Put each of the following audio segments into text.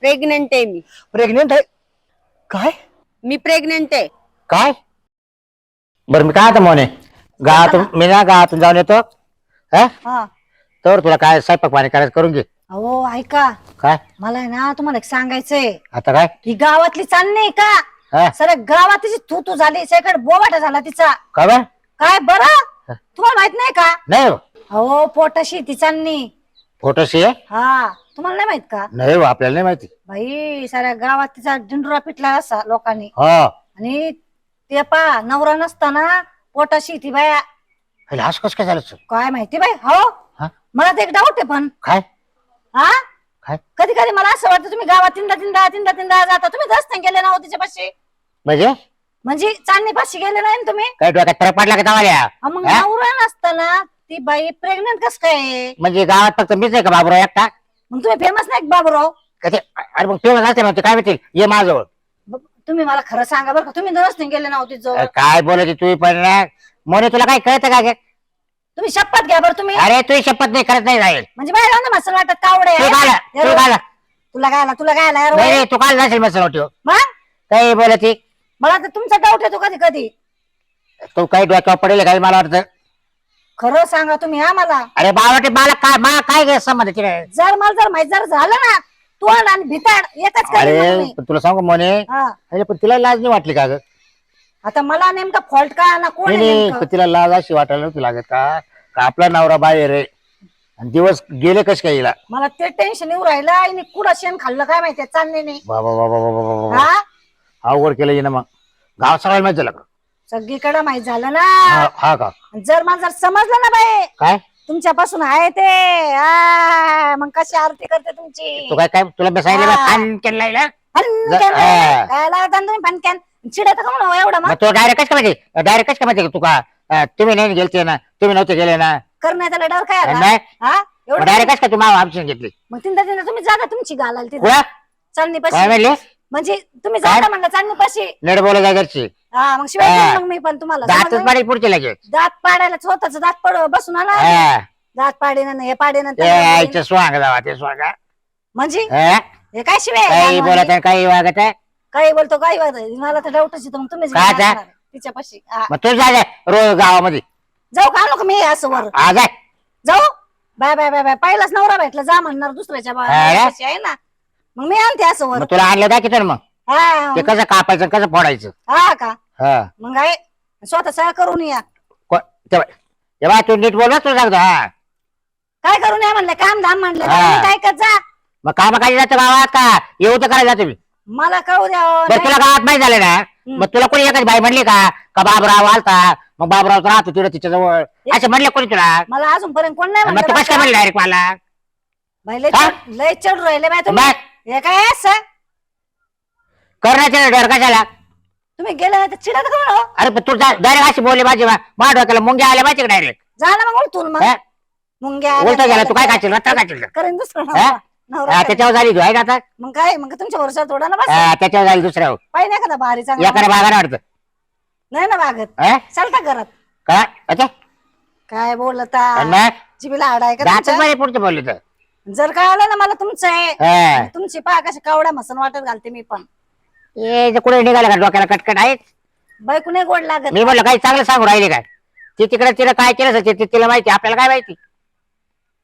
Pregnant आहे मी. Pregnant आहे काय? मी प्रेग्नेंट आहे. काय बरं मी काय आता मोने गावातून मी ना गावातून जाऊन येतो. हा तर तुला काय स्वयंपाक पाणी करायचं करून घे. अहो ऐका, काय मला आहे ना तुम्हाला एक सांगायचंय. आता काय ही गावातली चालणी आहे हा? का? सर गावात तिची तू तू झाली, सगळीकडे बोबाटा झाला तिचा. का बरं? काय बरं तुम्हाला माहित नाही का? नाही हो. अहो पोटाशी ती चालणी. फोटोशी आहे? हा तुम्हाला नाही माहित का? नाही हो, आपल्याला नाही माहिती. बाई साऱ्या गावात तिचा डिंडुरा पिटला असा लोकांनी. हो आणि ते पा नवरा नसताना पोटाशी ती बाया. असं कसं काय झालं? काय माहिती बाई. हो हा? मला तर एक डाऊट आहे पण. काय हा काय कधी कधी मला असं वाटतं तुम्ही गावात तीनदा तीनदा तीनदा तीनदा जाता, तुम्ही रस्त्याने गेले ना हो तिच्यापाशी. म्हणजे चांदणी पाशी गेले नाही ना तुम्ही? काय डोक्यात फरक पडला का तवाल्या? मग नवरा नसताना ती बाई प्रेग्नेंट कस काय? म्हणजे गावात फक्त मीच आहे का बाबूराव एकटा? मग तुम्ही फेमस नाही का बाबूराव? अरे मग फेमस असते म्हणते काय माहिती ये माझ्याजवळ. तुम्ही मला खरं सांगा बरं का, तुम्ही रस्त्याने गेले ना हो तिचं? काय बोलायची तू पण ना मोने, तुला काय कळतं का ग? तुम्ही शपथ घ्या बरं तुम्ही. अरे तू शपथ नाही करत नाही जाईल. म्हणजे बाहेर ना मसल वाटत कावडे तू घाला तुला गायला तुला गायला यार. नाही तू काल जाशील मस्त वाटतो मग काही बोलती. मला तर तुमचा डाऊट येतो कधी कधी. तू काही डोक्यावर पडेल काही मला वाटतं. खरं सांगा तुम्ही हा मला. अरे बावटे मला काय संबंध तिला? जर मला जर माहित जर झालं ना तोंड आणि भिताड एकच अरे करेन पण तुला सांगू मोने, हा. अरे पण तिला लाज नाही वाटली का ग? आता मला नेमका फॉल्ट का ना कोण आहे नाही नेमकं? पण तिला लाज अशी वाटायला नव्हती लागत का का आपला नवरा बाहेर आहे आणि दिवस गेले कस काय हिला? मला ते टेन्शन येऊ राहिलं. आणि कुठं शेण खाल्लं काय माहितीये चालणे. बाबा बाबा बाबा बाबा हा अवघड केलं हिनं. मग गाव सगळ्याला माहित झालं का? सगळीकडे माहित झालं ना. हा का? जर मला जर समजलं ना बाई काय तुमच्यापासून आहे ते मग कशी आरती करते तुमची. तू काय तुला बसायला हा. खान केलं हिला? फनक्यान हा. काय लागत तुम्ही फनक्यान चिडत का म्हणून एवढं मग मग तो डायरेक्ट कस माहिती? डायरेक्ट कस काय माहिती तू का तुम्ही नाही गेलते ना, तुम्ही नव्हते गेले ना? करण्यात आला डर काय आला? नाही हा एवढं डायरेक्ट कस काय तू माव ऑप्शन घेतली? मग तीनदा तीनदा तुम्ही जागा तुमची घालाल तिथे कुठं? चालणी काय पाशी. म्हणले? म्हणजे तुम्ही काय? जाता म्हणलं चालणी पाशी. नेट बोला जाय घरची हा मग शिवाय हा. देईन मग मी पण तुम्हाला दातच समजलं? पाडी पुढचे लगेच. दात पाडायला स्वतःच दात पड बसून आला. हा. दात पाडेन हे पाडेन ते आईचं स्वांग जावा ते स्वांग. म्हणजे हा? हे काय शिवाय काही बोलत आहे काही वागत आहे. काही बोलतो काही बोलतो. मला तर डाऊटच येतो. मग तुम्हीच काय विचार ते? करा तिच्यापाशी. हा. मग तू जाय रोज गावामध्ये जाऊ का नको मी असं वर आज आहे. जाऊ. बाय बाय बाय बाय पहिलाच नवरा भेटला जा म्हणणार दुसऱ्याच्या अरे? पाशी आहे ना. मग मी आणते असं वर. मग तुला आणलं दाखी तर मग हा ते कसं कापायचं कसं फोडायचं. हा का हा मग आहे स्वतः सगळं करून या. तेव्हा तू नीट बोल तू सांगतो. हा काय करून या म्हणलं काम धाम म्हणलं हा. काय कर जा. मग काम काय जातं गावात का येऊ तर करायला जातो मी. मला कळू द्या हो. बरं तुला गावात माहित झालं ना मग तुला कोणी एखादी बाई म्हणली का का बाबराव आलता मग बाबराव राहतो तिला तिच्या जवळ असं म्हणलं कोणी तुला? मला अजूनपर्यंत कोण नाही मग तू कसं काय म्हणलं डायरेक्ट मला? म्हणलं हा? लय चढ राहिले बाय तुम्ही. मग हे काय असं करण्याच्या डर कशाला? तुम्ही गेले नाही तर चिडत का म्हणून? अरे पण तू डायरेक्ट अशी बोलली माझी माझ्या डोक्याला मुंग्या आल्या माहिती का डायरेक्ट? झालं मग उलटून मग मुंग्या उलट गेला तू काय खाशील रत्ता खाशील? करेन दुसरं हा? नवरा. नवरा करेन. त्याच्यावर झाली तू आहे का आता? मग काय मग तुमच्या भरोसा थोडा ना बस त्याच्यावर झाली दुसऱ्या पाहिजे एखादा भारी चांगला एखाद्या भागाने वाटतं. नाही ना भागत हा? चालता घरात काय अच्छा काय बोलता आणि मग जिबीला आड आहे का जातच तुमच्या? बरे पुढचं बोलली तर जर काय आलं ना मला तुमचं आहे हा. तुमची पा कशी कावड्या मसन वाटत घालते मी पण. ए, इथं कुठे निघालं का डोक्याला कटकट आहेत? बायको नाही गोड लागत. मी म्हणलं काही चांगलं सांगू राहिले काय? ती तिकडे तिला काय केलं असेल ते तिला माहिती आपल्याला काय माहिती?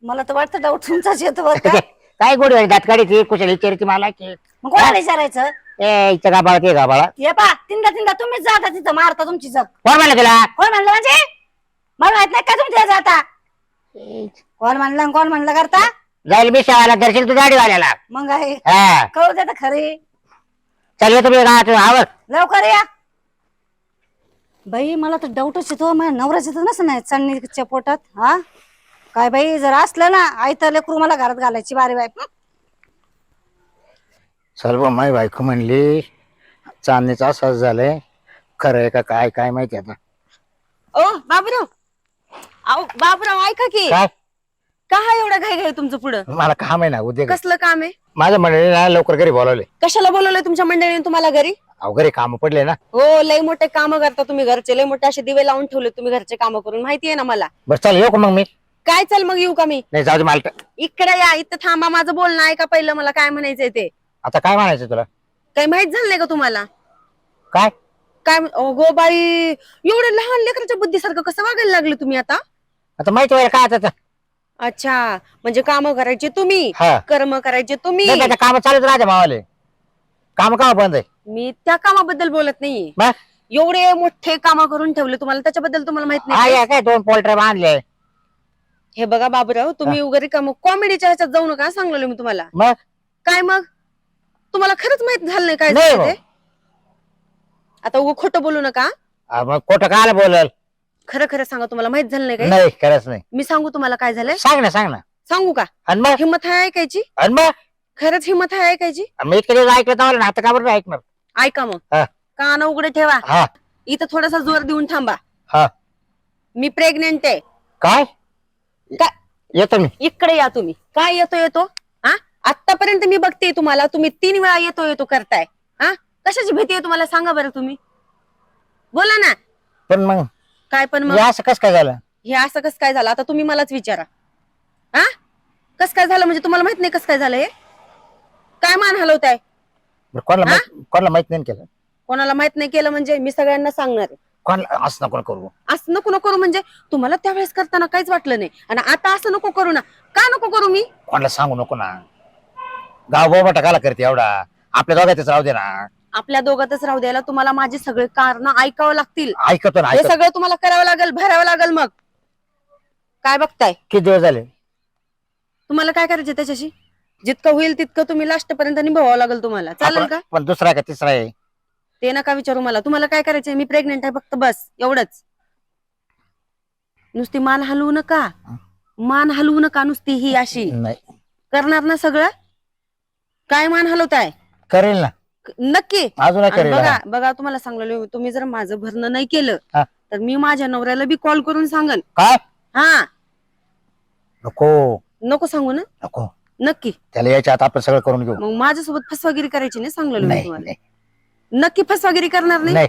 मला तर वाटतं डाऊट तुमचाच येतो बरं का. काय गोडी वाली दात काढी कुशल विचारती मला की मग कोणाला विचारायचं? ए इथं गाबाळा ते गाबाळा हे पा तीनदा तीनदा तुम्हीच जाता तिथं मारता तुमची जग. कोण म्हणलं तुला? कोण म्हणलं म्हणजे मला माहित नाही का तुम्ही तिथे जाता? कोण म्हणलं कोण म्हणलं करता? जाईल मी शेवायला दर्शन तू गाडीवाल्याला. मग आहे हा कळू देता खरी. चल येतो मी गावात आवर. लवकर या बाई. मला तर डाऊटच येतो माझ्या नवऱ्याच येत नसं नाही चणणीच्या पोटात. हा काय बाई जर असलं ना आई तर लेकरू मला घरात घालायची बारी बाई. सर्व माय बायको म्हणली चांदणीचा असंच झालंय. खरं आहे का काय काय माहिती आता. ओ बाबूराव, अहो बाबूराव ऐका की. काय का हा एवढा घाई घाई तुमचं पुढं? मला काम आहे ना उद्या कसलं काम आहे? माझ्या मंडळीने लवकर घरी बोलावले. कशाला बोलवलंय तुमच्या मंडळीने तुम्हाला घरी? अहो घरी काम पडले ना. हो लय मोठे काम करता तुम्ही घरचे. लय मोठे असे दिवे लावून ठेवले तुम्ही घरचे काम करून, माहितीये ना मला. बरं चल येऊ का मग मी? काय चल मग येऊ का मी? नाही जाऊ दे मला. इकडे या, इथं थांबा, माझं बोलणं ऐका पहिलं, मला काय म्हणायचंय ते. आता काय म्हणायचं तुला? काही माहित झालं नाही का तुम्हाला? काय काय गो बाई, एवढं लहान लेकराच्या बुद्धीसारखं कसं वागायला लागले तुम्ही आता? आता माहिती व्हायला काय आता? अच्छा, म्हणजे काम करायचे तुम्ही, हा. कर्म करायचे तुम्ही. नाही, त्याचं काम चालूच राहते मावाले. काम का बंद आहे? मी त्या कामाबद्दल बोलत नाहीये. मग? एवढे मोठे काम करून ठेवले तुम्हाला, त्याच्याबद्दल तुम्हाला माहित नाही का? काय 2 पोल्ट्री बांधले. हे बघा बाबूराव, तुम्ही वगैरे काम कॉमेडीच्या ह्याच्यात जाऊ नका, सांगलो मी तुम्हाला. मग काय मग तुम्हाला खरंच माहित झालं नाही काय नाही झालं हो. ते? आता उगं खोटं बोलू नका. मग खोटं कायला बोलल? खरं खरं सांगा, तुम्हाला माहित झालं नाही काय? नाही, खरंच नाही. मी सांगू तुम्हाला काय झालंय? सांग ना. सांगू का? आणि मग हिम्मत आहे ऐकायची? आणि मग खरंच हिम्मत आहे ऐकायची? मी इतके दिवस ऐकलं तर ना, आता का बरं नाही ऐकणार? ऐका मग. हा. कान उघडे ठेवा. हा इथं थोडासा जोर देऊन थांबा. हा. मी प्रेग्नेंट आहे. काय? काय? येतो मी. इकडे या तुम्ही. काय येतो हा? आतापर्यंत मी बघते तुम्हाला, तुम्ही 3 वेळा येतो करताय. हा, कशाची भीती आहे तुम्हाला? सांगा बरं तुम्ही, बोला ना. पण मग काय पण मग? हे असं कसं काय झालं? हे असं कसं काय झालं? आता तुम्ही मलाच विचारा. हा, कसं काय झालं म्हणजे तुम्हाला माहित नाही कसं काय झालं? हे काय मान हलवताय? कोणाला माहित नाही केलं? कोणाला माहित नाही केलं म्हणजे मी सगळ्यांना सांगणार आहे. कोणाला असं नको करू. असं नको करू म्हणजे तुम्हाला त्यावेळेस करताना काहीच वाटलं नाही, आणि आता असं नको करू ना. का नको करू मी? कोणाला सांगू नको ना. गाव बोबा टाकायला करते एवढा. आपल्या दोघांतच राहू दे ना. आपल्या दोघातच राहू द्यायला तुम्हाला माझे सगळे कारण ऐकावं लागतील. ऐकतो ना. हे सगळं तुम्हाला करावं लागेल, भरावं लागेल. मग काय बघताय? किती दिवस झाले? तुम्हाला काय करायचं त्याच्याशी? जितकं होईल तितकं तुम्ही लास्ट पर्यंत निभावावं लागेल तुम्हाला. चालेल का? पण दुसरा आहे का तिसरा आहे? ते नका विचारू मला. तुम्हाला काय करायचंय? मी प्रेग्नेंट आहे फक्त, बस एवढंच. नुसती मान हलवू नका, मान हलवू नका. नुसती ही अशी नाही करणार ना सगळं? काय मान हलवताय? करेल ना, नक्की. अजून आणि करेल. बघा तुम्हाला सांगलेलं, तुम्ही जर माझं भरणं नाही केलं हा. तर मी माझ्या नवऱ्याला बी कॉल करून सांगन. काय? हा, नको नको सांगू ना? नको. नक्की. त्याला याच्या आत आपण सगळं करून घेऊ. मग माझ्यासोबत फसवागिरी करायची नाही, सांगलेलं मी नाही तुम्हाला. नाही. नक्की फसवागिरी करणार नाही? नाही.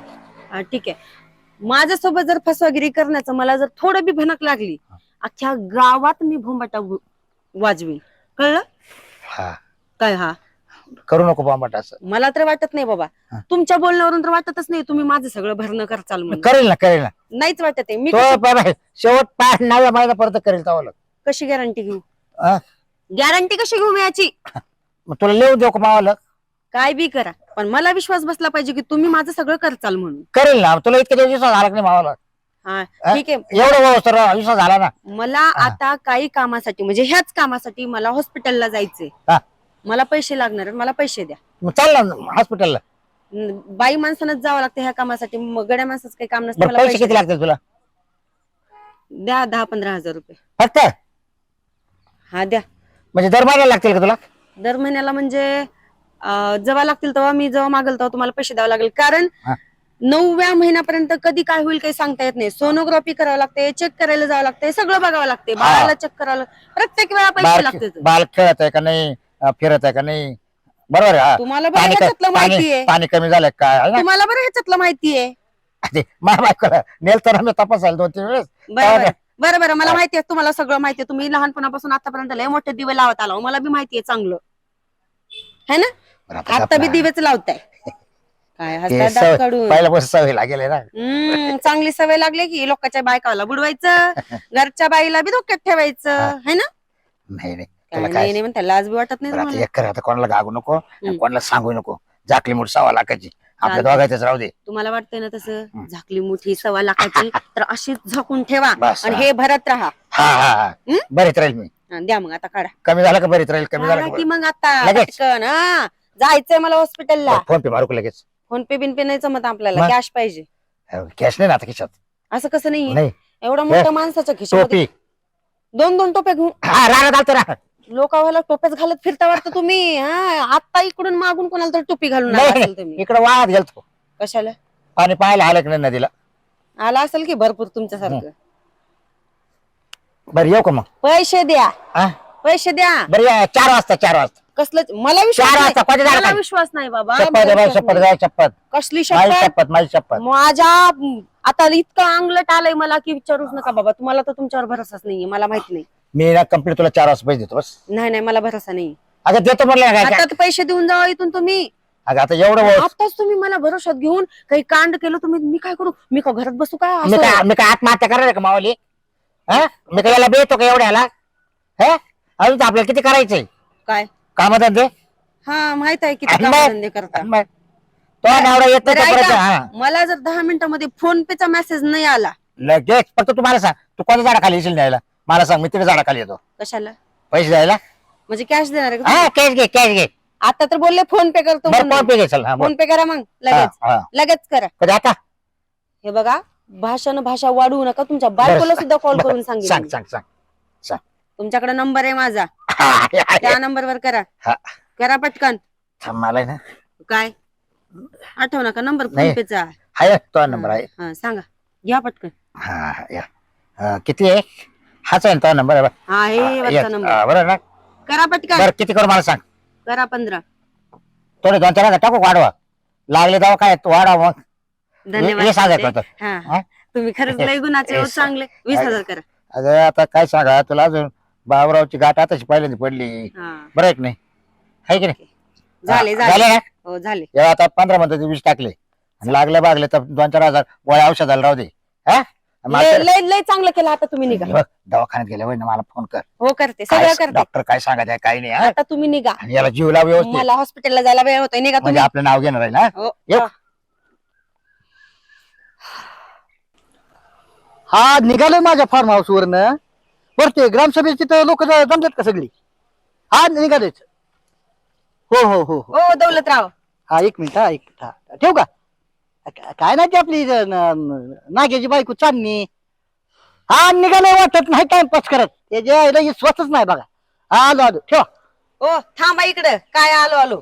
हा, ठीक आहे. माझ्यासोबत जर फसवागिरी करण्याचं मला जर थोडं बी भनक लागली, अख्ख्या गावात मी भोंबाटा वाजवी. कळलं हा, काय? हा, करू नको बाबा असं. मला तर वाटत नाही बाबा. हा. तुमच्या बोलण्यावरून तर वाटतच नाही तुम्ही माझं सगळं भरणं करचाल म्हणून. करेल ना. नाहीच वाटत आहे. मी तो शेवट 9व्या महिन्यात परत करेल तावलं. कशी गॅरंटी घेऊ? हा? गॅरंटी कशी घेऊ मी याची? मग तुला लिहून देऊ का मावाला? काय बी करा, पण मला विश्वास बसला पाहिजे की तुम्ही माझं सगळं करचाल म्हणून. करेल ना. तुला इतके दिवस विश्वास झाला की नाही मावाला? हा, हा? ठीक आहे. एवढं सर विश्वास झाला ना. मला आता काही कामासाठी, म्हणजे ह्याच कामासाठी मला हॉस्पिटलला जायचंय. हा. मला पैसे लागणार आहेत, मला पैसे द्या. मग चाल ना हॉस्पिटलला. बाई माणसानच जावं लागतं ह्या कामासाठी, मग गड्या माणसाचं काही काम नसतं. बरं, मला पैसे पैसे किती लागतील तुला? द्या. 10-15 हजार रुपये. फक्त? हा, द्या. म्हणजे दर महिन्याला लागतील का तुला? दर महिन्याला म्हणजे जेव्हा लागतील तेव्हा, मी जेव्हा मागेल तेव्हा तुम्हाला पैसे द्यावे लागेल. कारण हा. 9व्या महिन्यापर्यंत कधी काय होईल काही सांगता येत नाही. सोनोग्राफी करावं लागते, चेक करायला जावं लागते, सगळं बघावं लागते. बाळाला चेक करायला प्रत्येक वेळा पैसे लागतात. बाल खेळत आहे का नाही, फिरत आहे का नाही, बरोबर आहे. तुम्हाला बरं ह्याच्यातलं माहितीये? पाणी कमी झालं काय आहे ना? तुम्हाला बरं ह्याच्यातलं माहितीये? माझ्या बायकोला नेलताना मी तपासायला 2-3 वेळेस. बरं मला माहितीये, तुम्हाला सगळं माहितीये. तुम्ही लहानपणापासून आतापर्यंत लय मोठे दिवे लावत आला. मला बी माहितीये चांगलं, है ना? आता बी दिवेच लावताय. काय हसताय दात काढून? पहिल्यापासून सवय लागेल ना. चांगली सवय लागली की लोकांच्या बायकाला बुडवायचं, घरच्या बाईला बी धोक्यात ठेवायचं, है ना? नाही नाही म्हणता लाज बी वाटत नाही तुम्हाला? एक कर, आता कोणाला गागू नको, कोणाला सांगू नको. झाकली मूठ 1.25 लाखाची आपल्या दोघांचीच राहू दे. तुम्हाला वाटतंय ना तसं? झाकली मुठी 1.25 लाखाची तर अशीच झाकून ठेवा बस, आणि हे भरत राहा. हा बरीच राहील मी. द्या मग आता, काढा. कमी झालं का बरीच राहील? कमी झालं की का? मग आता लगेच? पटकन, हा, जायचंय मला हॉस्पिटलला. फोन पे मारू का लगेच? फोन पे बिन पे नाही जमत आपल्याला, मग? कॅश पाहिजे. कॅश नाही ना आता खिशात. असं कसं नाही? नाही. एवढा मोठा माणसाच्या खिशामध्ये टोपी. 2-2 टोप्या घेऊन हा, राहणार घालतो ना. लोकांना टोप्याच घालत फिरता वाटतं तुम्ही. हा, आता इकडून मागून कोणाला तर टोपी घालून आला नाही, असेल तुम्ही. इकडे वाळत गेलतो. कशाला? पाणी पाहायला आलं की नाही नदीला? आला असेल की भरपूर तुमच्यासारखं. बरं येऊ का मग? पैसे द्या, हा? पैसे द्या. बरं या 4 वाजता. कसलं? मला विश्वास 4 नाही. वाजता कोणत्या मला झालं? विश्वास नाही बाबा. शपथ आहे बाई, शपथ जाय, शपथ. कसली माझी शपथ? शपथ, माझी शपथ. माझ्या आता इतकं अंगलट आलंय मला की विचारूच नका बाबा. तुम्हाला तर तुमच्यावर भरोसाच नाहीये, मला माहित नाही. मी ना कंप्लीट तुला 4 वाजता पैसे देतो बस. नाही मला भरोसा नाही. अगं देतो म्हणलं काय आता पैसे देऊन जावा इथून तुम्ही. अगं आता एवढं आताच तुम्ही मला भरोशात घेऊन काही कांड केलं तुम्ही, मी काय करू? मी का घरात बसू काय मी काय आत्महत्या करणार का मावली? हा मी काय याला बेतो का एवढ्याला? हे अजून आपल्याला किती करायचंय काय कामधंदे? हा माहित आहे किती आणि मग? कामधंदे करता. तो नवरा येतो बरं तोपर्यंत, ऐका, हा. मला जर 10 मिनिटांमध्ये फोन पेचा मेसेज नाही आला लगेच फक्त तुम्हाला सांग, तू कोणत्या झाडाखाली येशील न्यायला मला सांग, मी तिथे झाडाखाली येतो. कशाला? पैसे द्यायला? म्हणजे कॅश देणार आहे का? हा कॅश घे कॅश घे. आता तर बोलले फोन पे करतो बरं फोन पे घे चल. हा बोल. फोन पे करा मग लगेच. हा, हा. लगेच करा. कधी आता? हे बघा भाषा वाढवू नका. तुमच्या बायकोला सुद्धा कॉल करून सांग सांगितलं. सांग सांग. तुमच्याकडे नंबर आहे माझा, हा, आहे. त्या नंबरवर करा. हा. करा पटकन. थांब, मला आहे ना काय आठव नका नंबर फोन नाही. पेचा. आहे तो नंबर आहे. हा सांगा, घ्या पटकन. हा या किती आहे? हाच आहे ना तो नंबर आहे. हा हे वरचा नंबर. बरोबर ना? करा पटकन. बरं किती करू मला सांग. करा 15. थोडे 2-4 टाकू वाढवा, लागले तेव्हा काय वाढवा मग. धन्यवाद. 20,000 करतो. हा हा? तुम्ही खरंच लय गुणाचे हो, चांगले. 20,000 करा. अगं आता काय सांगा तुला, अजून बाबरावची गाठ आताची पहिल्यांदा पडली, हा बरं आहे की नाही? आहे की नाही? झाले झाले ना? हो झाले. या आता 15 मध्ये 20 टाकले आणि लागले बागले तर 2-4 हजार गोळ्या औषधाला राहू दे. हा लय लय चांगलं केलं. आता तुम्ही निघा. बघ, दवाखान्यात गेले होय ना, मला फोन कर. हो करते, सगळं करते. डॉक्टर काय सांगत आहे काही नाही. हा? आता तुम्ही निघा. आणि याला जीवला व्यवस्थित, मला हॉस्पिटलला जायला वेळ होतोय. निघा म्हणजे तुम्ही. आपलं नाव घेणार आहे ना. हो. येऊ? हा निघालोय माझ्या फार्म हाऊस वरनं. बरं ते ग्रामसभेची तर लोक जमलेत का सगळी? हा निघालेच. हो हो हो हो. ओ दौलतराव, हा एक मिनिट, हा एक मिनिट, हा ठेवू का? काय नाही ते आपली नाग्याची बायको चांदणी. हा निघालोय, वाटत नाही टाइमपास करत. त्याच्या आईला विश्वासच नाही बघा. हा आलो आलो, ठेवा. ओ थांबा इकडं. काय आलो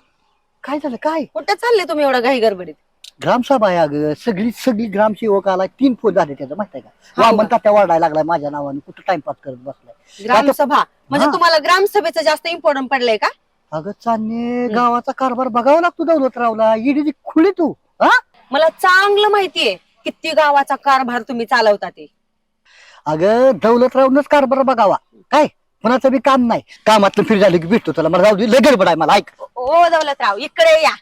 काय झालं काय? कुठे चालले तुम्ही एवढा घाई गडबडीत? ग्रामसभा आहे अगं, सगळी ग्रामसेवक आला. 3 फोन झाले त्याचं, माहित आहे का? हो वा का? म्हणतात त्या वाढायला लागलाय माझ्या नावाने. कुठं टाइमपास करत बसलाय. ग्रामसभा म्हणजे हा. तुम्हाला ग्रामसभेचं जास्त इम्पॉर्टंट पडलंय का? अगं चांदणे, गावाचा कारभार बघावा लागतो दौलतरावला. ईडीची खुली तू. हा मला चांगलं माहितीये किती गावाचा कारभार तुम्ही चालवता ते. अगं दौलतरावनच कारभार बघावा. काय कोणाचं बी काम नाही. कामातलं फिर झालं की भेटतो त्याला. मला जाऊ दे, लय गडबड आहे मला. ऐक, ओ दौलतराव इकडे या.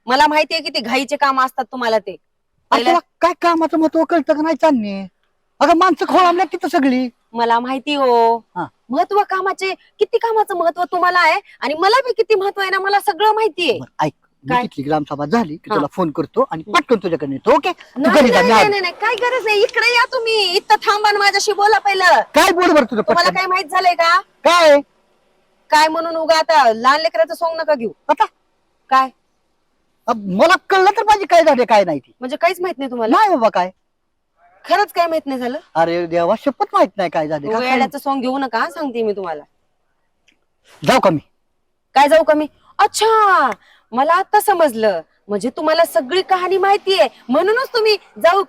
मला माहितीये किती घाईचे काम असतात तुम्हाला ते. आपल्याला काय कामाचं महत्व कळतं का नाही चांदणे? अगं माणसं खोळामल्या तिथं सगळी. मला माहिती हो हा. महत्व कामाचे. किती कामाचं महत्व तुम्हाला आहे आणि मला बी किती महत्व आहे ना, मला सगळं माहितीये. बरं, ऐक, मी काय? तिथली ग्रामसभा झाली की हा. तुला फोन करतो आणि पटकन तुझ्याकडे येतो. ओके तू नाही घरी जा, मी नाही आलो. नाही, नाही, काय गरज नाही. इकडे या तुम्ही. इथं थांबा आणि माझ्याशी बोला पहिलं. काय बोल बरं तुझं तुम्हाला पटकन. काय माहित झालंय का? काय काय म्हणून उगा आता लहान लेकराचं सोंग नका घेऊ. आता काय मला कळलं तर माझी काय झाले काय नाही ती. म्हणजे काहीच माहित नाही तुम्हाला? नाही बाबा काय. खरंच काय माहित नाही झालं? अरे देवा शपथ माहित नाही काय झाले का. काय? वेड्याचं सोंग घेऊ नका हा, सांगते मी तुम्हाला. जाऊ का मी? काय जाऊ कमी? अच्छा, मला आता समजलं. म्हणजे तुम्हाला सगळी कहाणी माहितीये म्हणूनच तुम्ही जाऊ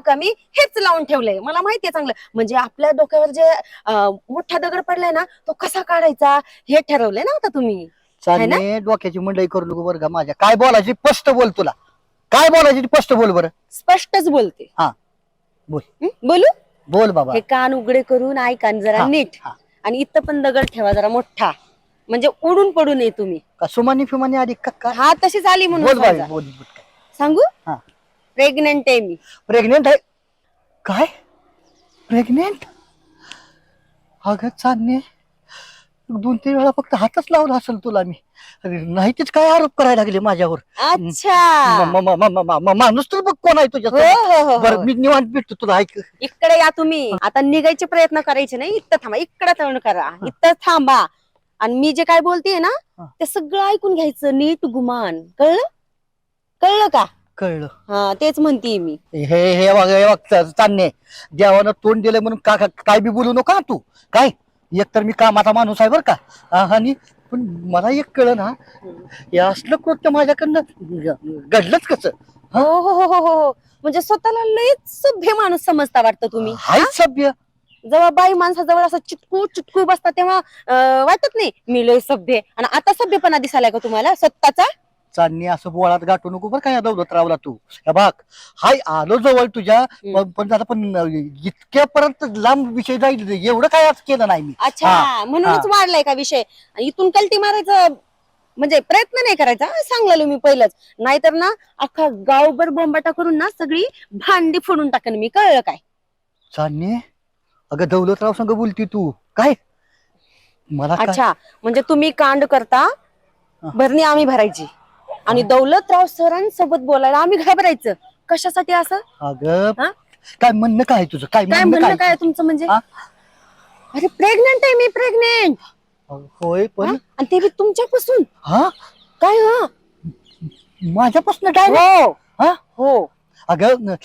कमी हेच लावून ठेवलंय. मला माहितीये चांगलं. म्हणजे आपल्या डोक्यावर जे मोठा दगड पडलाय ना, तो कसा काढायचा हे ठरवलंय ना आता तुम्ही. चालणे डोक्याची मंडई करू नको बरं का माझ्या. काय बोलायची स्पष्ट बोल. तुला काय बोलायची स्पष्ट बोल बरं. स्पष्टच बोलते. हा बोल. बोलू? बोल बाबा. हे कान उघडे करून ऐका जरा हा, नीट. हा. आणि इथं पण दगड ठेवा जरा मोठा, म्हणजे उडून पडू नये तुम्ही. का सुमानी फिमानी आली का? हा तशीच आली बोल म्हणून बाई समजा. बोल. सांगू? हा. प्रेग्नेंट आहे मी. प्रेग्नेंट आहे? काय प्रेग्नेंट? अगं चालणे 2-3 वेळा फक्त हातच लावला असेल तुला मी. अरे नाही तेच काय आरोप करायला लागले माझ्यावर. अच्छा. माणूस तर बघ कोण आहे तुझ्या. हो, हो, हो, बरं हो. मी निवांत भेटतो तुला. ऐक इकडे या तुम्ही. आता निघायचे प्रयत्न करायचे नाही. इथं थांबा. इकडे तळण करा. इथं थांबा. आणि मी जे काय बोलतेय ना हा. ते सगळं ऐकून घ्यायचं नीट गुमान. कळलं का? कळलं. हा तेच म्हणतीये मी. हे बघ चालणे, देवानं तोंड दिलंय म्हणून काय बी बोलू नका तू. काय एकतर मी कामाचा माणूस आहे बरं का. आणि पण मला एक कळलं ना, हे असलं कृत्य माझ्याकडनं घडलंच कसं. हो हो हो हो हो. म्हणजे स्वतःला लयच सभ्य माणूस समजता वाटतं तुम्ही. हाय सभ्य. जेव्हा बाई माणसाजवळ असं चिटकू बसता तेव्हा वाटत नाही मी लय सभ्य. आणि आता सभ्यपणा दिसायला का तुम्हाला स्वतःचा? चांदणी असं बोळात गाठू नको बरं का या दौलतरावला तू. हे बघ, हाय आलो जवळ तुझ्या, पण इतक्यापर्यंत लांब विषय जाईल एवढं काय आज केलं नाही मी. अच्छा, म्हणूनच वाढलाय का विषय? आणि इथून कल्टी मारायचं म्हणजे प्रयत्न नाही करायचा, सांगलेलो मी पहिलंच. नाहीतर ना अख्खा गावभर बोंबाटा करून ना सगळी भांडी फोडून टाकेन मी, कळलं काय? चांदणी, अगं दौलतराव संग बोलती तू काय? मला काय अच्छा, म्हणजे तुम्ही कांड करता, भरणी आम्ही भरायची आणि दौलतराव सरांसोबत बोलायला आम्ही घाबरायचं. कशासाठी असं? अगं हा? काय म्हणणं काय तुझं? काय काय म्हणणं म्हणणं काय काय तुमचं म्हणजे? हा? अरे प्रेग्नेंट आहे मी, प्रेग्नेंट. होय पण आणि ते बी तुमच्यापासून. हा काय? हा, माझ्यापासून डायरेक्ट? हो हा हो. अगं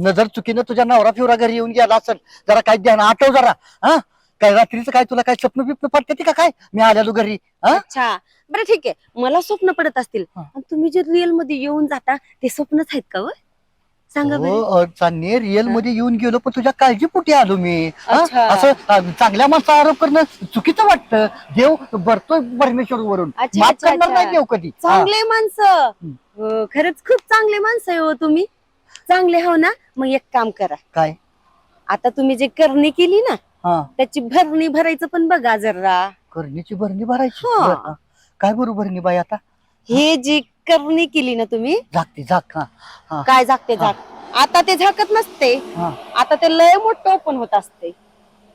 नजर चुकीनं तुझ्या नवरा फिवरा घरी येऊन गेला असेल, जरा काय ध्यान आठव जरा. हा काय रात्रीचं काय तुला काय स्वप्न बिप्न पडते का काय मी आलेलो घरी? हा अच्छा, बरं ठीक आहे, मला स्वप्न पडत असतील. आणि तुम्ही जे रिअल मध्ये येऊन जाता ते स्वप्नच आहेत का? सांगा बरं. हो चांदणी, रिअल मध्ये येऊन गेलो पण तुझ्या काळजीपोटी आलो मी. हा? अच्छा. असं चांगल्या माणसा आरोप करणं चुकीचं वाटतं. देव भरतोय परमेश्वर वरून, अच्छा, माफ अच्छा, करणार नाही अच्छा. देव कधी. हा. चांगले माणसं. हो, खरंच खूप चांगले माणसं आहे हो तुम्ही. चांगले हो ना? मग एक काम करा, काय? आता तुम्ही जे करणी केली ना हा त्याची भरणी भरायचं पण बघा जरा. करणीची भरणी भरायची. हा. बरं, हा. काय बरोबर भरणी बाई आता? हे जी करणी केली ना तुम्ही, झाकती झाक. हा हा काय झाकते झाक, आता ते झाकत नसते, हा. आता ते लय मोठं ओपन होत असते.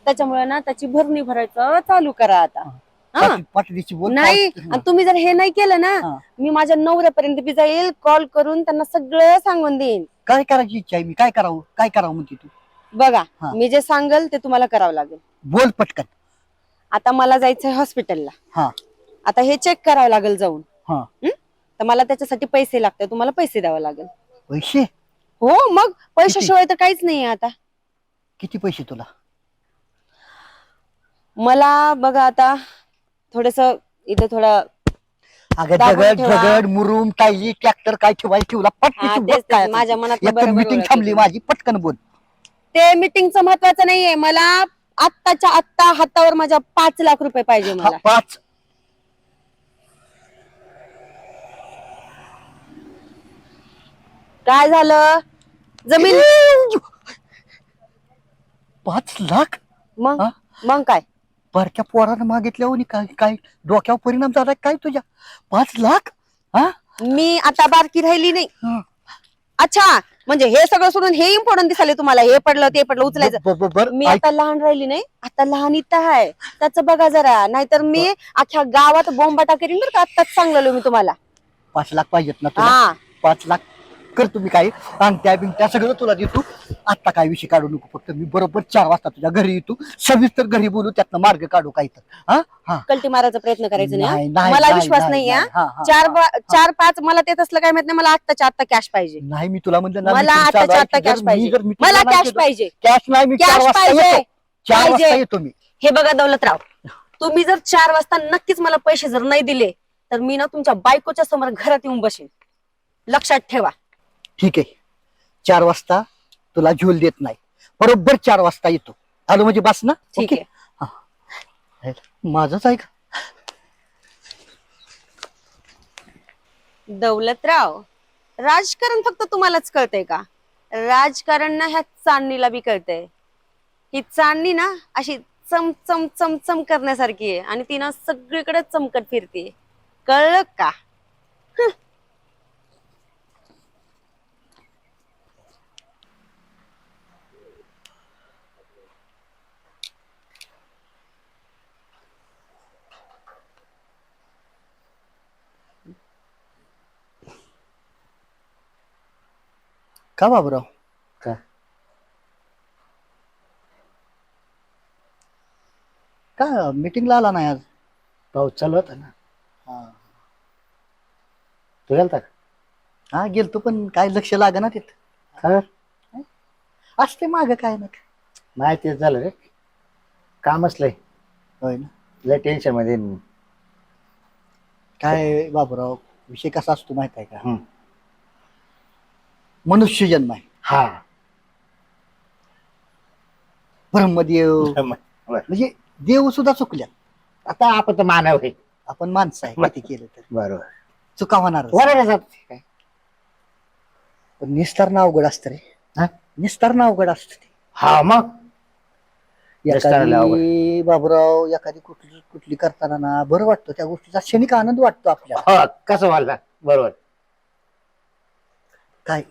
त्याच्यामुळे ना त्याची भरणी भरायचं चालू करा आता. हा? पाटलीची बोल नाही, पाऊस. आणि तुम्ही जर हे नाही केलं ना, हा. मी माझ्या नवऱ्यापर्यंत बी जाईल, कॉल करून त्यांना सगळं सांगून देईन. काय करायची इच्छा आहे? मी काय करावं म्हणते तू? बघा, हा. मी जे सांगल ते तुम्हाला करावं लागेल. बोल पटकन. आता मला जायचंय हॉस्पिटलला. हा आता हे चेक करावं लागेल जाऊन. हा. तर मला त्याच्यासाठी पैसे लागतात, तुम्हाला पैसे द्यावे लागेल. पैसे? हो, मग पैशाशिवाय तर काहीच नाहीये आता. किती पैसे तुला? मला बघा आता थोडस इथं थोडं अगं दाबून दगड ठेवा. दगड मुरुम टायली ट्रॅक्टर काय ठेवायला ठेवला हा, पटकीची तेच बघ तेच, काय माझ्या मनातलं बरोबर मीटिंग ओळखलं थांबली तुम्ही. माझी, पटकन बोल. ते मीटिंगचं महत्वाचं नाहीये, मला आत्ताच्या आत्ता हातावर माझ्या 5 लाख रुपये पाहिजे हा, मला. 5 काय झालं? जमीन 5 लाख? मग हा? मग काय? बारक्या पोरानं मागितल्यावर काय काय डोक्यावर परिणाम झाला काय तुझ्या? 5 लाख? हा मी आता बारकी राहिली नाही. हा. अच्छा, म्हणजे हे सगळं सोडून हे इम्पॉर्टंट दिसाले तुम्हाला, हे पडलं ते पडलं उचलायचं. बरोबर. मी आता लहान राहिली नाही, आता लहान इथं आहे, त्याचं बघा जरा. नाहीतर मी अख्ख्या गावात बोंबाटा करीन बरं का, आत्ताच सांगलेलो मी तुम्हाला. 5 लाख पाहिजेत ना तुला? हा, 5 लाख कर तुम्ही काय अंगठ्या बिंगट्या सगळं तुला देतो. आता काय विषय काढू नको, फक्त मी बरोबर 4 वाजता तुझ्या घरी येतो, सविस्तर घरी बोलू, त्यातनं मार्ग काढू काय तर. हा हा. कल्टी मारायचा प्रयत्न करायचा नाही, नाही, हा? नाही, मला नाही, विश्वास नाही, नाही. नाही. हा, हा, 4-5 मला ते तसलं काय माहित नाही, मला आत्ताच्या आत्ता कॅश पाहिजे. नाही मी तुला म्हणलं ना, मला meeting चालू आत्ताच्या आहे. आत्ता जर कॅश मी पाहिजे, जर meeting मला ला नाही कॅश गेलो- पाहिजे. कॅश नाही, मी 4 कॅश वाजता पाहिजे. येतो. 4 वाजता पाहिजे. येतो मी. हे बघा दौलतराव, तुम्ही जर 4 वाजता नक्कीच मला पैसे जर नाही दिले तर मी ना तुमच्या बायकोच्या समोर घरात येऊन बसेन, लक्षात ठेवा. ठीक आहे, 4 वाजता तुला झोल देत नाही, बरोबर 4 वाजता येतो. आलो म्हणजे बस ना? ठीक ओके? आहे. हा. माझंच आहे का? दौलतराव, राजकारण फक्त तुम्हालाच कळतंय का? राजकारण ना ह्या चांदणीला बी कळतंय. ही चांदणी ना अशी चमचम चमचम करण्यासारखी आहे आणि ती ना सगळीकडे चमकत फिरते, कळलं का? का बाबराव? का? का मीटिंगला आला नाही आज? पाऊस चालू होता ना. हा. तू गेलता का? हा गेलतो, पण काय लक्ष लाग ना तिथं. खबर असते माग काय ना काय. नाही तेच झालं रे, कामच लय होय ना. लय टेन्शन मध्ये आहे मी. काय बाबराव, विषय कसा असतो माहित आहे का? हम्म. मनुष्य जन्म आहे, हा ब्रह्मदेव बरं. म्हणजे देव सुद्धा चुकल्या. आता आपण तर मानव आहे. आपण माणसं आहे, किती केलं तर. बरोबर. चुका होणार वराडाचा पण निस्तारणं अवघड असतं रे. हा? निस्तारणं अवघड असतं ते. हा मग निस्तारणं अवघड. एखादी बाबूराव एखादी कुठली कुठली करताना ना बरं वाटतं, त्या गोष्टीचा क्षणिक आनंद वाटतो आपल्याला. हो कसं व्हायला बरोबर. काय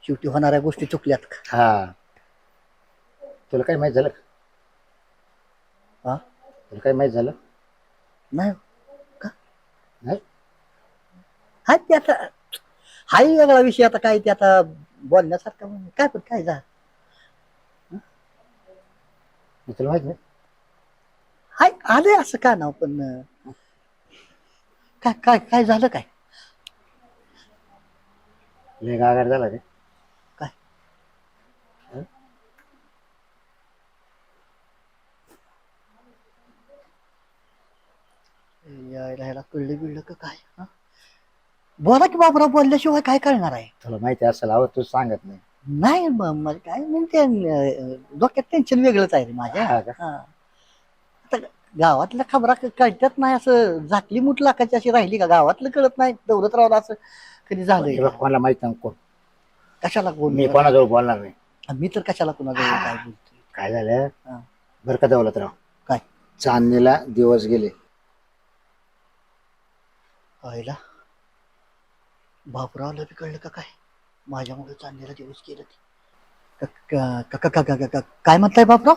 शेवटी होणाऱ्या गोष्टी चुकल्यात का? हा तुला काय माहित झालं? हा? तुला काय माहित झालं? नाही का? नाही हा ते आता हाही वेगळा विषय. आता काय ते आता बोलण्यासारखं काय पण काय जा तुला माहित नाही. हाय आले असं का नाव पण काय काय काय झालं काय? लय गागाट झाला रे. काय यायला ह्याला कळलं बिळलं का काय? हा? बोला की बाबूराव, बोलल्याशिवाय काय कळणार आहे? तुला माहिती असेल अहो तू सांगत नाही. नाही मला काय म्हणते डोक्यात टेन्शन वेगळंच आहे रे माझ्या. हा का? हा. आता गावातल्या खबरा कळतात नाही, असं झाकली मूठ लाखाची अशी राहिली का? गावातलं कळत नाही दौलत रावला असं कधी हे झालंय बघ, का? कोणाला माहित नाही कोण. कशाला मी बोल कोणाजवळ बोलणार नाही. मी तर कशाला कुणाजवळ काय बोलतोय? काय झालं हा. बरं का दौलतराव, काय चांदणीला दिवस गेले. व्हायला बाबूरावला बी कळलं का काय? माझ्यामुळे चांदणीला दिवस गेले ते. काय म्हणताय बाबूराव?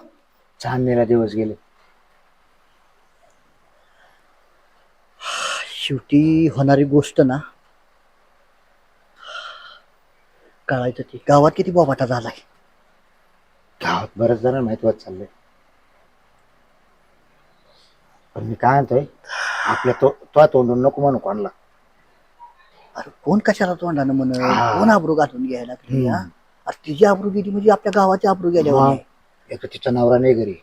चांदणीला दिवस गेले. शेवटी होणारी गोष्ट ना कळायचं. ती गावात किती बोबाटा झालाय. गावात बरेच जण माहित होत चाललंय. पण मी काय म्हणतोय, आपल्या तो तोंडून नको म्हणू कोणाला. अरे कोण कशाला तोंडानं म्हण, हा. कोण आबरू घालून घ्यायला लागली? हा? अरे तिची आबरू गेली म्हणजे आपल्या गावाची आबरू गेल्या मग होती. एक तर तिचा नवरा नाही घरी.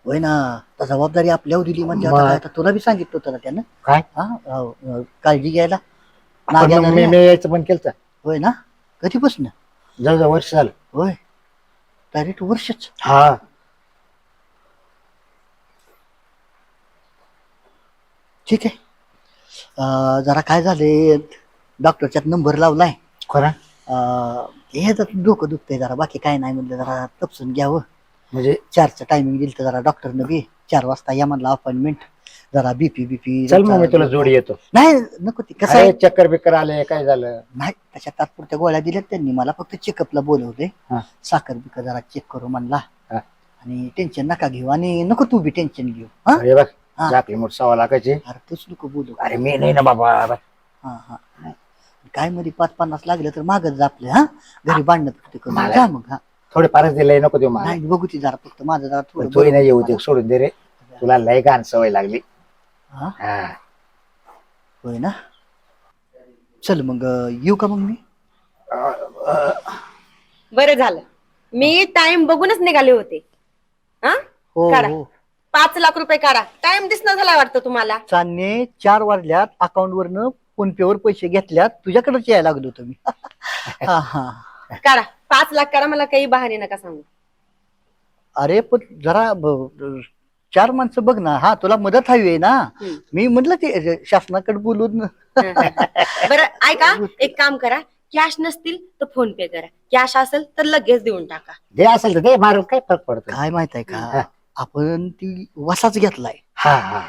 होय ना, तर जबाबदारी आपल्यावर दिली म्हणजे आता मग. काय? आता तुला बी सांगितलं होतं ना त्यानं. काय काळजी घ्यायला. पण नाग्यानं मग मी रे. यायचं पण केलं. होय ना, कधीपासून? जवळजवळ वर्ष झालं. होय डायरेक्ट वर्षच. हा ठीक आहे. जरा काय झाले, डॉक्टरच्यात नंबर लावलाय. खरं हे तर डोकं दुखतंय जरा, बाकी काय नाही. म्हणलं जरा तपसून घ्यावं. म्हणजे 4चं टायमिंग दिलं तर जरा डॉक्टरनं बी 4 वाजता या म्हणलं अपॉइंटमेंट. जरा बीपी चल मग मी तुला जोडी येतो. नाही नको, ती कसं आहे. अरे चक्कर बिक्कर आले काय झालं? नाही तशा तात्पुरत्या गोळ्या दिल्यात त्यांनी मला, फक्त चेकअपला बोलवले. हा. साखर बिकर जरा चेक करू म्हणला. हा. आणि टेन्शन नका घेऊ, आणि नको तू बी टेन्शन घेऊ. हा अरे बघ हा. झाकली मोठ 1.25 लाखाची. अरे तूच नको बोलू. अरे मी नाही ना बाबा. हा हा. काय मध्ये 5-50 लागलं तर मागत जा आपलं. हा घरी बांधणं फक्त करून मला- जा मग. हा थोडे फारच दिले नको देऊ मला. नाही बघू ती जरा, फक्त माझं जरा थोडं तू नाही येऊ बरं दे, सोडून दे रे. तुला लय घाण सवय लागली. हा हा होय ना. चल मग येऊ का मग मी? बरं झालं, मी टाइम बघूनच निघाले होते. हा हो काढा. हो. 5 लाख रुपये काढा. टाइम दिसणं झाला वाटतं तुम्हाला. चांदणे 4 वाजल्यात, अकाउंट वरनं फोन पे वर पैसे घेतल्यात, तुझ्याकडेच यायला लागलो तुम्ही. हा हा. काढा 5 लाख काढा, मला काही बहाणे नका सांगू. अरे पण जरा 4 माणसं बघ ना. हा तुला मदत हवी आहे ना. मी म्हटलं ते शासनाकडे बोलून. बरं ऐका, एक काम करा, कॅश नसतील तर फोन पे करा, कॅश असेल तर लगेच देऊन टाका. दे असेल तर दे, मारून काय फरक पडतो. काय माहित आहे का, आपण ती वसाच घेतलाय. हा हा.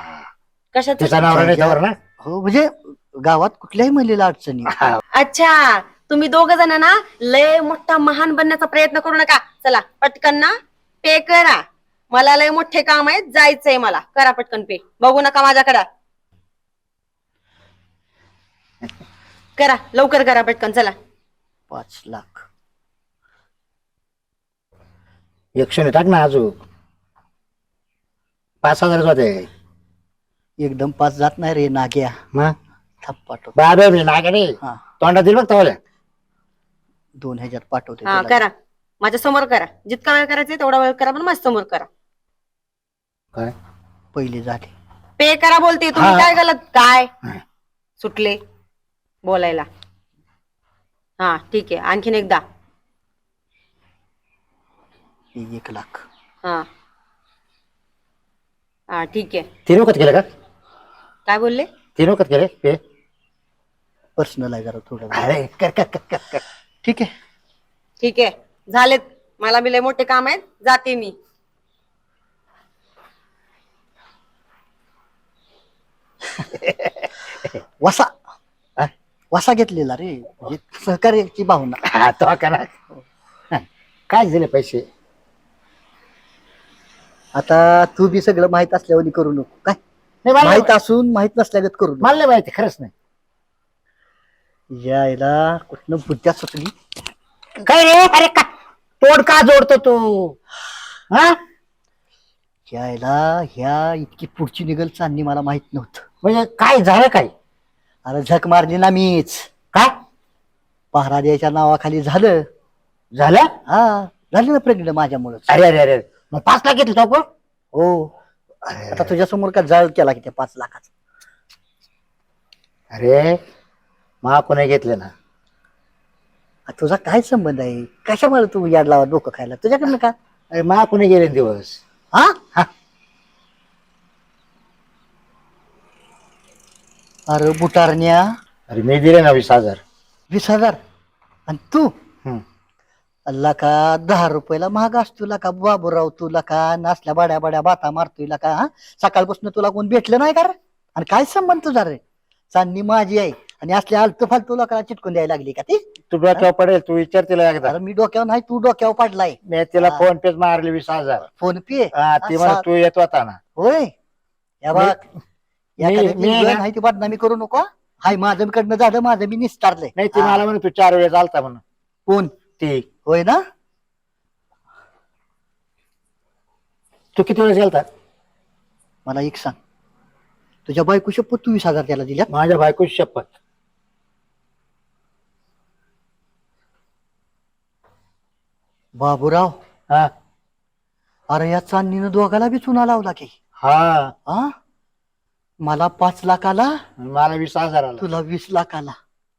कशाच? त्याचा नवरा नाही त्यावर ना. हो म्हणजे गावात कुठल्याही महिलेला अडचणी. अच्छा, तुम्ही 2 जण ना लय मोठा महान बनण्याचा प्रयत्न करू नका. चला पटकन ना पे करा, मला लय मोठे काम आहे, जायचंय मला. करा पटकन पे, बघू नका माझ्याकडे. करा लवकर, करा पटकन, चला. 5 लाख 100 टाक ना अजून. 5,000 होते. एकदम 5 जात नाही रे नाग्या. मग थाप पाठव. बाबा मी नाग रे. हा तोंडात दिल बघ तवल्या. 2000 पाठवते हा तुला. करा, माझ्या समोर करा. जितका वेळ करायचा तेवढा वेळ करा, पण माझ्या समोर करा. काय पहिले झाले. पे करा बोलते तुम्ही. हा. काय गलत काय सुटले बोलायला? हा ठीक आहे, आणखीन एकदा. 1 लाख. हा हा ठीक आहे. 3 वखत केलं का? काय बोलले? 3 वखत केले पे? पर्सनल आहे जरा थोडं. अरे कर कर कर कर कर. ठीक आहे. ठीक आहे झालेत. मला बी लय मोठे काम आहेत, जाते मी. वसा वसा घेतलेला रे, म्हणजे सहकार्याची भावना. हा तो करा. काय झाले पैसे? आता तू बी सगळं माहित असल्यावर करू नको काय. नाही मला माहित असून माहित नसल्यागत करू नको. मला नाही माहिती खरंच नाही. यायला कुठनं बुद्ध्या सुचली. काय रे? अरे का तोड का जोडतो तू? हा यायला ह्या इतकी पुढची निघल चांदणी मला माहित नव्हतं. म्हणजे काय झालं काय? अरे झक मारली ना मीच. काय पहारा द्यायच्या नावाखाली झालं. झालं? हा झाली ना प्रेग्नेंट माझ्यामुळे. अरे अरे अरे मग 5 लाख घेतलं तो आपण? हो. आता तुझ्या समोर का जाळ केला की त्या 5 लाखाचा. अरे मग कोणी घेतलं ना? तुझा काय संबंध आहे? कशामुळे तू याड लावा डोकं खायला तुझ्याकडनं का? अरे मग कोणी गेले दिवस? हा हा. अरे बुटारण्या, अरे मी दिले ना 20,000. 20,000 आणि तू हम्म. अल्ला का 10 रुपयाला महाग असतो का बाबूराव. तुला का नासल्या बड्या बड्या बाता मारतोय का? हा सकाळपासून तुला कोण भेटलं नाही का रे? आणि काय संबंध तुझा रे? चांदणी माझी आहे आणि असल्या आलतू फालतू लोकांना चिटकून द्यायला लागली का ती? तू डोक्यावर पडेल, तू विचार तिला एकदा. अरे मी डोक्यावर नाही, तू डोक्यावर पडलाय. मी तिला हा. फोन पे मारले 20,000. फोन पे. ती म्हणा तू येत होता ना. होय या बघ मी ना- नाही ती बदनामी करू नको. हाय माझं कडनं झालं, माझं मी निस्तारलंय. नाही ती मला म्हणे तू 4 वेळेस आलता म्हणून. कोण? ती होय ना. तू किती वेळेस गेलता? मला एक सांग, तुझ्या बायको शपथ तू 20,000 त्याला दिल्या? माझ्या बायकोची शपथ. बाबूराव, हा अरे या चांदणीनं दोघाला बी चुना लावला की. हा हा मला 5 लाखाला, मला 20,000 आला. तुला 20 लाखाला.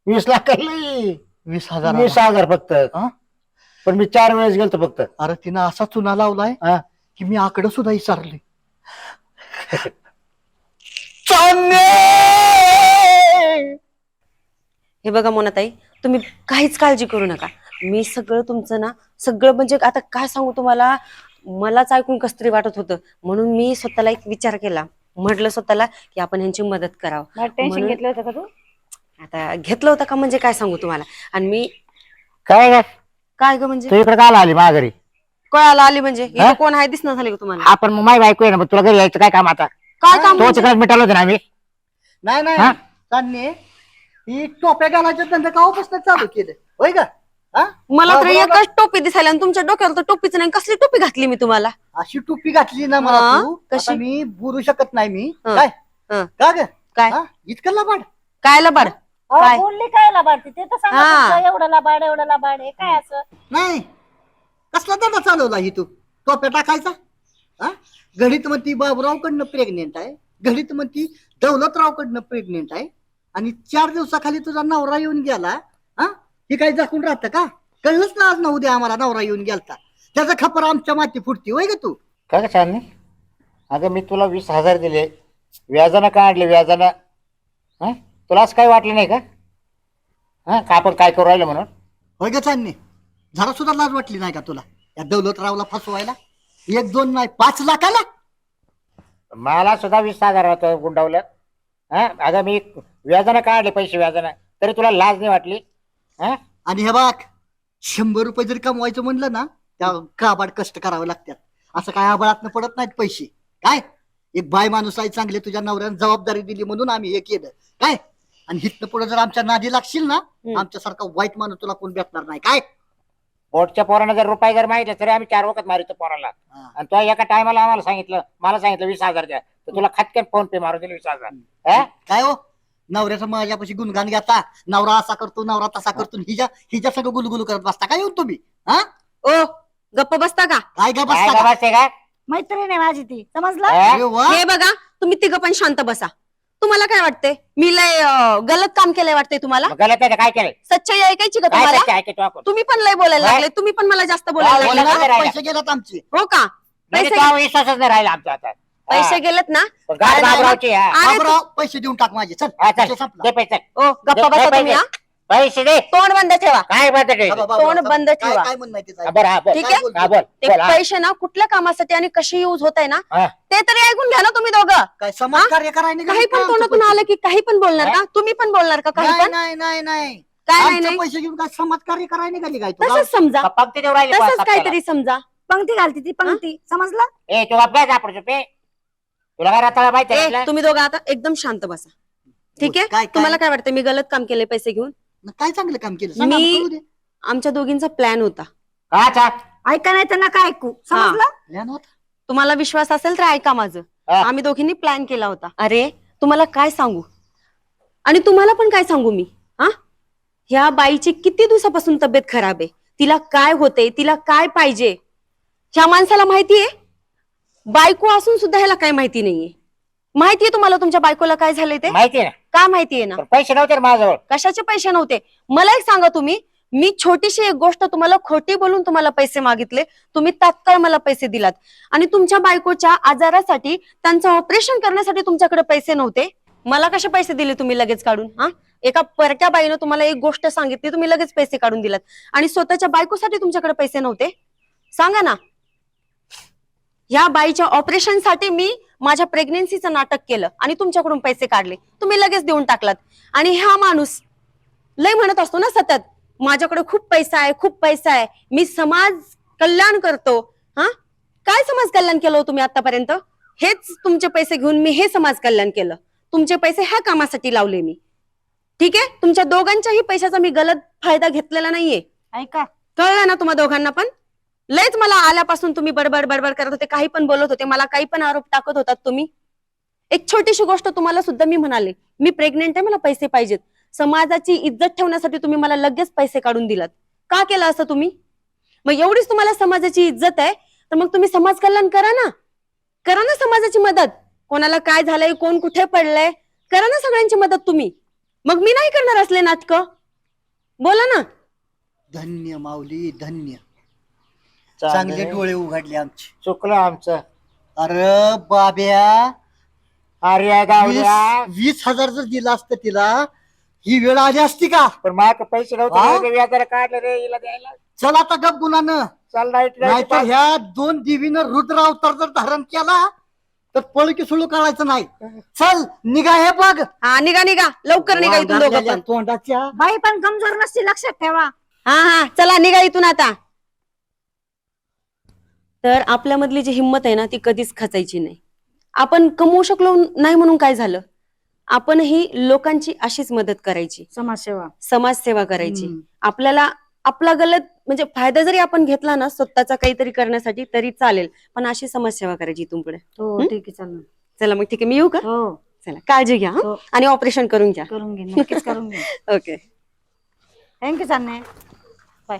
20 लाख नाही, 20,000. 20,000 फक्त. हा? पण मी 4 वेळेस गेलतो फक्त. अरे तिनं असा चुना लावलाय हा. की मी आकडं सुद्धा विचारले. हे बघा मोनाताई, तुम्ही काहीच काळजी करू नका. मी सगळं तुमचं ना, सगळं म्हणजे आता काय सांगू तुम्हाला, मलाच ऐकून कस तरी वाटत होतं. म्हणून मी स्वतःला एक विचार केला. म्हटलं स्वतःला की आपण ह्यांची मदत करावं. टेन्शन म्हणून- घेतलं होतं का तू? आता घेतलं होतं का म्हणजे काय सांगू तुम्हाला. आणि मी काय ग? काय ग म्हणजे तू इकडे काय आली माझ्या घरी? कळायला आली म्हणजे इथे हा? कोण आहे दिसणं झाले का तुम्हाला? आपण मग माझी बायको आहे ना, मग तुला घरी यायचं काय काम आता? काय काम तो म्हणजे? तिकडे मिटालो होतो ना आम्ही. नाही हा? नाही चांदणी, ही टोप्या घालायच्या धंदा कावापासून चालू केलं होय का? हा? मला तर बाबूरावला- एकच टोपी दिसायला आणि तुमच्या डोक्यावर तर टोपीच नाही. कसली टोपी घातली मी तुम्हाला? अशी टोपी घातली ना मला हा? तू, कशी? आता मी बोलू शकत नाही मी. हं. काय हं. का ग? काय? हा? इतकं लबाड? काय लबाड? अहो, काय? बोलली काय लबाडती ते तर सांगा. हा. तुमचं एवढं लबाड एवढं लबाड आहे काय असं? नाही, कसला धंदा चालवला ही तू टोप्या टाकायचा? हा? घडीत म्हणती बाबूरावकडनं प्रेग्नेंट आहे, घडीत म्हणती दौलतरावकडनं प्रेग्नेंट आहे, आणि 4 दिवसाखाली तुझा नवरा येऊन गेला. हा ही काही दाखवून राहतं का? कळलंच ना आज ना उद्या आम्हाला नवरा येऊन गेलता. त्याचा खपर आमच्या माती फुटती होय ग तू? काय का छान नाही? अगं मी तुला 20,000 दिले, व्याजानं काढले व्याजानं. हा तुला असं काही वाटलं नाही का? हा का आपण काय करू राहिलो म्हणून? होय ग चांदणे, जरा सुद्धा लाज वाटली नाही का तुला या दौलतरावला फसवायला? 1-2 नाही 5 लाखाला. मला सुद्धा 20,000 होतं गुंडावलं. हा अगं मी व्याजानं काढले पैसे व्याजानं, तरी तुला लाज नाही वाटली? हा आणि हे बघ, 100 रुपये जरी कमवायचं म्हणलं ना, त्या काबाड कष्ट करावे लागतात. असं काय आबळातनं पडत नाहीत पैसे. काय एक बाय माणूस आहे चांगले, तुझ्या नवऱ्यानं जबाबदारी दिली म्हणून आम्ही हे केलं काय. आणि हिथनं पुढे जर आमच्या नादी लागशील ना, आमच्यासारखा वाईट माणूस तुला कोण भेटणार नाही. काय बोटच्या पोरानं जर रुपये जर मागितले तरी आम्ही 4 वखत मारितो पोराला. हा. आणि तो एका टायमाला आम्हाला सांगितलं, मला सांगितलं 20,000 द्या, तर तुला खटकन फोन पे मारून दिले 20,000. हा? काय हो, नवऱ्याचं माझ्यापाशी गुणगान घेता, नवरा असा करतो नवरा तसा करतो, हिच्या सगळं गुलगुलू करत बसता काय येऊन तुम्ही? हा ओ गप्प बसता का? काय गा काय बसता का? गबास आहे का? मैत्रीण आहे माझी ती, समजलं? हा? अरे वा. हे बघा, तुम्ही तिघं पण शांत बसा. तुम्हाला काय वाटतंय, मी लय गलत काम केलंय वाटतंय तुम्हाला? मग गलत आहे का? काय केलंय? सच्चाई ऐकायची का काय तुम्हाला? सच्चं आहे की तू आपण? तुम्ही पण लय बोलायला काय? लागले. तुम्ही पण मला जास्त बोलायला काय लागले. बोलायला? बोला, पैसे गेलेत आमचे. हो का? नाही, पैसे तो विश्वासच नाही राहिला आमचा आता. पैसे गेलेत ना पण गाड बाबरावची, हा. अरे बाबूराव, पैसे देऊन टाक माझे चल हा, चल. विषय संपला. दे पैसे. ओ गप्पा दे बसा तुम्ही पैसे. हा. पैसे दे. तोंड बंद ठेवा काय बात आहे? हा, बाबूराव, तोंड बंद काय- ठेवा. काय म्हणणं आहे ते हा, साहेब? बरं, हा, बोल. ठीक काय आहे बोलतो? हा, बोल. ते बोल, हा. पैसे ना कुठल्या कामासाठी आणि कसे युज होत आहे ना हा. ते तरी ऐकून घ्या ना तुम्ही दोघं काय समाज कार्य करायला काही पण तोंडातून आलं की काही पण बोलणार का तुम्ही पण बोलणार का काही नाही पण नाही नाही नाही काय नाही आमचे नाही पैसे घेऊन काय समाज कार्य करायला निघाली काय तू तसंच समजा का पंक्ती देऊ राहिली तसंच बुवा काहीतरी समजा पंक्ती घालती ती पंक्ती समजलं ए तू अभ्यास आपण चुपे तुला काय राहता माहिती आहे ए, आपलं? तुम्ही दोघं आता एकदम शांत बसा ठीक आहे काय- तुम्हाला काय वाटतं मी गलत काम केले पैसे घेऊन काय चांगलं काम केलं सांगा मी- ना, कळू दे. आमच्या दोघींचा प्लॅन होता का चा? ऐका नाही तर नका ऐकू समजलं ध्यान होतं. तुम्हाला विश्वास असेल तर ऐका माझं हा. आम्ही दोघींनी प्लॅन केला होता अरे तुम्हाला काय सांगू आणि तुम्हाला पण काय सांगू मी हा ह्या बाईची किती दिवसापासून तब्येत खराब आहे तिला काय होते तिला काय पाहिजे ह्या माणसाला माहितीये बायको असून सुद्धा ह्याला काय माहिती नाहीये माहितीये तुम्हाला तुमच्या बायकोला काय झालंय ते माहिती आहे ना काय माहितीये ना पण पैसे नव्हते रे माझ्याजवळ. कशाचे पैसे नव्हते मला एक सांगा तुम्ही मी छोटीशी एक गोष्ट तुम्हाला खोटी बोलून तुम्हाला पैसे मागितले तुम्ही तात्काळ मला पैसे दिलात आणि तुमच्या बायकोच्या आजारासाठी त्यांचं ऑपरेशन करण्यासाठी तुमच्याकडे पैसे नव्हते मला कसे पैसे दिले तुम्ही लगेच काढून हा एका परक्या बाईनं तुम्हाला एक गोष्ट सांगितली तुम्ही लगेच पैसे काढून दिलात आणि स्वतःच्या बायकोसाठी तुमच्याकडे पैसे नव्हते सांगा ना ह्या बाईच्या ऑपरेशनसाठी मी माझ्या प्रेग्नेन्सीचं नाटक केलं आणि तुमच्याकडून पैसे काढले तुम्ही लगेच देऊन टाकलात आणि हा माणूस लय म्हणत असतो ना सतत माझ्याकडे खूप पैसा आहे मी समाज कल्याण करतो हा काय समाज कल्याण केलं हो तुम्ही आतापर्यंत हेच तुमचे पैसे घेऊन मी हे समाज कल्याण केलं तुमचे पैसे ह्या कामासाठी लावले मी ठीक आहे तुमच्या दोघांच्याही पैशाचा मी गलत फायदा घेतलेला नाहीये ऐका कळलं ना तुम्हा दोघांना पण लयच मला आल्यापासून तुम्ही बडबड करत होते काही पण बोलत होते मला काही पण आरोप टाकत होतात तुम्ही एक छोटीशी गोष्ट तुम्हाला सुद्धा मी म्हणाले मी प्रेग्नेंट आहे मला पैसे पाहिजेत समाजाची इज्जत ठेवण्यासाठी तुम्ही मला लगेच पैसे काढून दिलात का केलं असं तुम्ही मग एवढीच तुम्हाला समाजाची इज्जत आहे तर मग तुम्ही समाज कल्याण करा ना समाजाची मदत कोणाला काय झालंय कोण कुठे पडलंय करा ना सगळ्यांची मदत तुम्ही मग मी नाही करणार असले नाटक बोला ना धन्य माऊली धन्य चांगले डोळे उघडले आमचे चुकलं आमचं. अरे बाब्या अरे गावल्या 20,000 जर दिला असतं तिला ही वेळ आली असती का पण माझ्याकडे पैसे हा? नव्हते व्याजाला काढलं रे हिला द्यायला. चल आता गप गुणानं चल नाईट नाहीतर ह्या दोन देवीनं रुद्र अवतार जर धारण केला तर पळकी सुळू काढायचं नाही चल निघा हे बघ हा निघा लवकर निघा इथून दोघं पण तोंडाच्या बाई पण कमजोर नसते लक्षात ठेवा हा चला निघा इथून आता तर आपल्यामधली जी हिंमत आहे ना ती कधीच खचायची नाही आपण कमवू शकलो नाही म्हणून काय झालं आपणही लोकांची अशीच मदत करायची समाजसेवा समाजसेवा करायची हम्म. आपल्याला आपला गलत म्हणजे फायदा जरी आपण घेतला ना स्वतःचा काहीतरी करण्यासाठी तरी चालेल पण अशी समाजसेवा करायची इथून पुढे हो ठीक आहे चालेल चला मग ठीक आहे मी येऊ का हो चला काळजी घ्या हं? हो. आणि ऑपरेशन करून घ्या करून घे नक्कीच करून घे ओके थँक्यू चालणे बाय